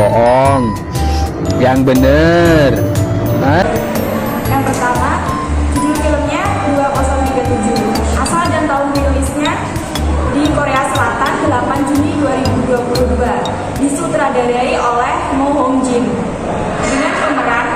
bohong. Yang bener. Hah? Yang pertama, judul filmnya 2037. Asal dan tahun rilisnya di Korea Selatan 8 Juni 2022. Disutradarai oleh Mo Hong Jin. Dengan pemeran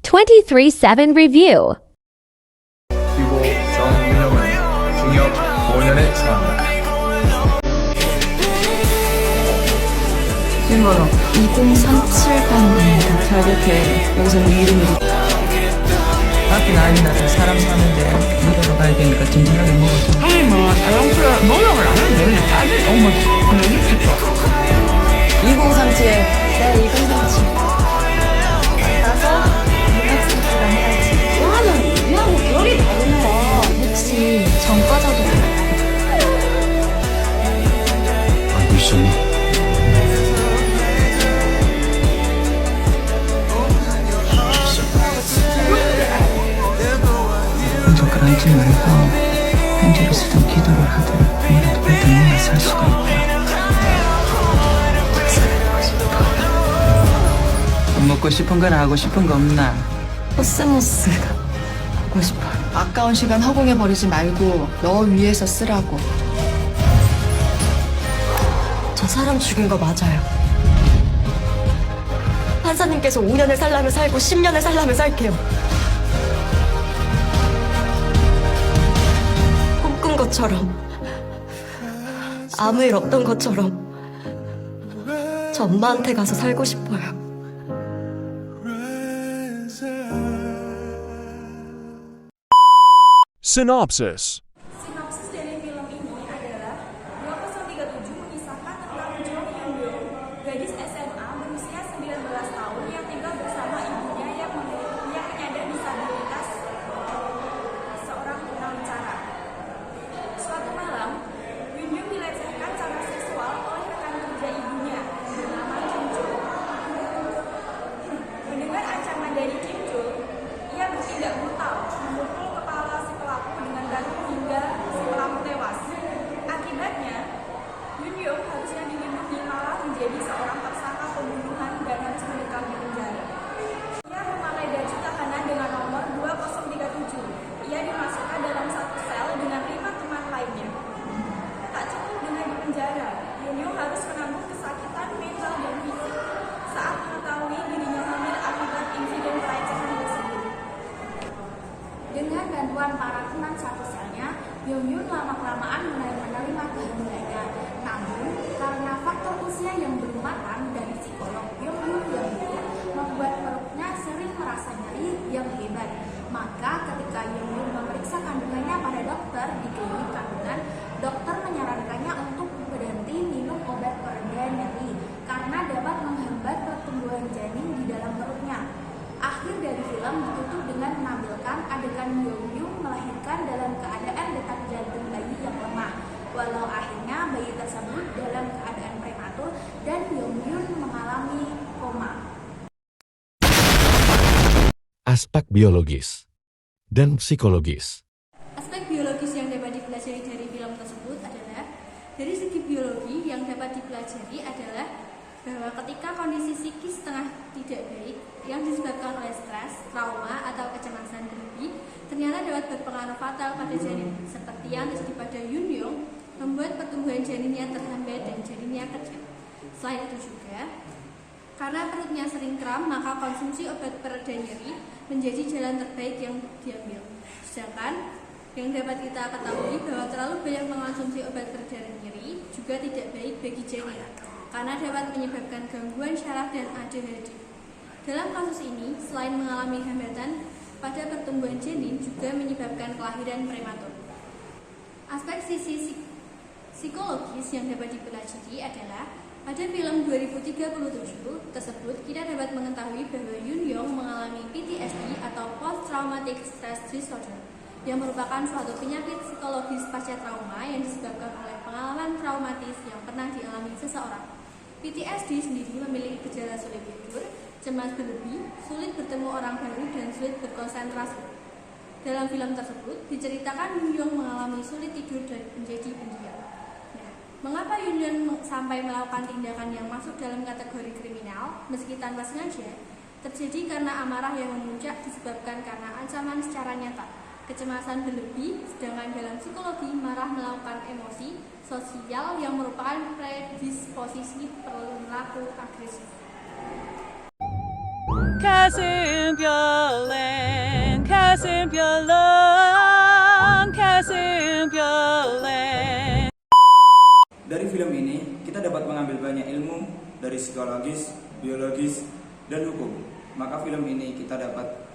(23-7) review. 그리고 정민영은 징역 5년에 처한다. 1번호 2037번입니다. 자격해 여기서는 이름이 밖에 난리나서 사람 사는데 먹으러 가야 되니까 진지하게 먹어줘. 아니 뭐 자연스레 노력을 안 하면 되는데 빠질 엄마 여기 있어. 2037 네 2037 가서 문학센터랑 해야지. 나는 우리하고 결이 다르네. 혹시 전과자도 알고 있었나? 젓갈 앉지 말고 편지를 쓰든 기도를 하든 뭐라도 일단 내가 살 수가 있다. 먹고 싶은 건 하고 싶은 거 없나? 코스모스가 하고 싶어. 아까운 시간 허공해버리지 말고 너 위해서 쓰라고. 저 사람 죽인 거 맞아요. 판사님께서 5년을 살라면 살고 10년을 살라면 살게요. 꿈꾼 것처럼 아무 일 없던 것처럼 저 엄마한테 가서 살고 싶어요. Synopsis. Sinopsis dari film ini adalah 2037 mengisahkan tentang Jo Hyun Byung, gadis SMA berusia 19 tahun yang tinggal bersama ibunya yang menyandang disabilitas seorang tunawicara. Suatu malam, Hyun Byung dilecehkan secara seksual oleh rekan kerja ibunya bernama Kim Jul. Mendengar ancaman dari Kim Jul, ia bertindak brutal, memukul kepala si pelaku dengan batu hingga si pelaku tewas. Akibatnya, Hyun Byung harusnya dilindungi malah menjadi seorang tersangka pembunuhan dan harus mendekam di penjara. Ia memakai baju tahanan dengan nomor 2037. Ia dimasukkan dalam satu sel dengan 5 teman lainnya. Tak cukup dengan di penjara, Hyun Byung harus menanggung kesakitan mental dan fisik saat mengetahui dirinya hamil akibat insiden pelecehan tersebut. Dengan bantuan para teman satu selnya, Hyun lama-kelamaan mulai menerima kehamilannya. Namun, karena faktor usia yang belum matang dari psikolog Hyun yang buruk membuat perutnya sering merasa nyeri yang hebat. Maka ketika Hyun memeriksa kandungannya pada dokter di klinik kandungan, dokter menyarankannya untuk berhenti minum obat pereda nyeri karena dapat menghambat pertumbuhan janin di dalam perutnya. Akhir dari film ditutup dengan menampilkan adegan Hyun melahirkan dalam keadaan detak jantung bayi yang lemah. Walau akhirnya bayi tersebut dalam keadaan prematur dan Hyun mengalami koma. Aspek biologis dan psikologis. Aspek biologis yang dapat dipelajari dari film tersebut adalah dari segi biologi yang dapat dipelajari adalah bahwa ketika kondisi psikis tengah tidak baik yang disebabkan oleh stres, trauma, atau kecemasan berlebih ternyata dapat berpengaruh fatal pada janin, seperti yang terjadi pada Hyun Byung, membuat pertumbuhan janinnya terhambat dan janinnya kecil. Selain itu juga, karena perutnya sering kram, maka konsumsi obat pereda nyeri menjadi jalan terbaik yang diambil. Sedangkan yang dapat kita ketahui bahwa terlalu banyak mengonsumsi obat pereda nyeri juga tidak baik bagi janin, karena dapat menyebabkan gangguan syaraf dan ADHD. Dalam kasus ini, selain mengalami hambatan pada pertumbuhan janin, juga menyebabkan kelahiran prematur. Aspek sisi psikologis yang dapat dipelajari adalah pada film 2037 tersebut kita dapat mengetahui bahwa Yoon Young mengalami PTSD atau Post Traumatic Stress Disorder yang merupakan suatu penyakit psikologis pasca trauma yang disebabkan oleh pengalaman traumatis yang pernah dialami seseorang. PTSD sendiri memiliki gejala sulit tidur, cemas berlebih, sulit bertemu orang baru, dan sulit berkonsentrasi. Dalam film tersebut diceritakan Yoon Young mengalami sulit tidur dan menjadi pendiam. Mengapa Yoon Young sampai melakukan tindakan yang masuk dalam kategori kriminal meski tanpa sengaja? Terjadi karena amarah yang memuncak disebabkan karena ancaman secara nyata, kecemasan berlebih, sedangkan dalam psikologi marah melakukan emosi sosial yang merupakan predisposisi perilaku agresif. 가슴 별엔 가슴 별로 가슴 별엔. Dari film ini, kita dapat mengambil banyak ilmu dari psikologis, biologis, dan hukum. Maka film ini kita dapat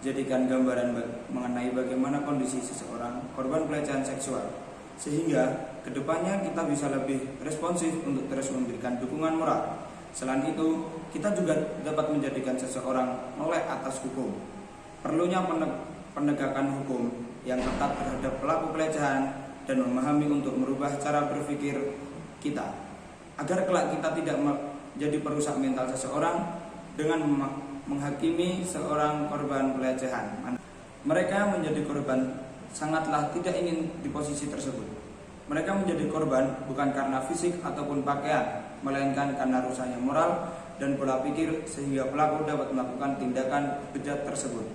jadikan gambaran mengenai bagaimana kondisi seseorang korban pelecehan seksual. Sehingga kedepannya kita bisa lebih responsif untuk terus memberikan dukungan moral. Selain itu, kita juga dapat menjadikan seseorang melek atas hukum. Perlunya penegakan hukum yang ketat terhadap pelaku pelecehan dan memahami untuk merubah cara berpikir kita agar kelak kita tidak menjadi perusak mental seseorang dengan menghakimi seorang korban pelecehan. Mereka menjadi korban sangatlah tidak ingin di posisi tersebut. Mereka menjadi korban bukan karena fisik ataupun pakaian, melainkan karena rusaknya moral dan pola pikir sehingga pelaku dapat melakukan tindakan bejat tersebut.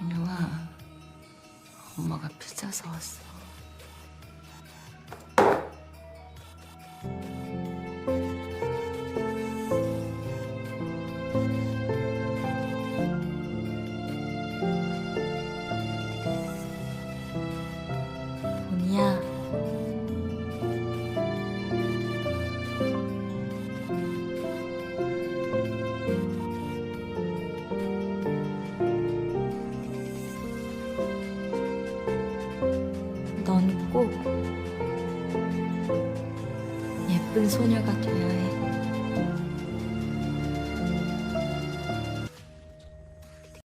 윤영아, 엄마가 피자 사왔어. 돈이야. 넌 꼭 예쁜 소녀가 되어야 해.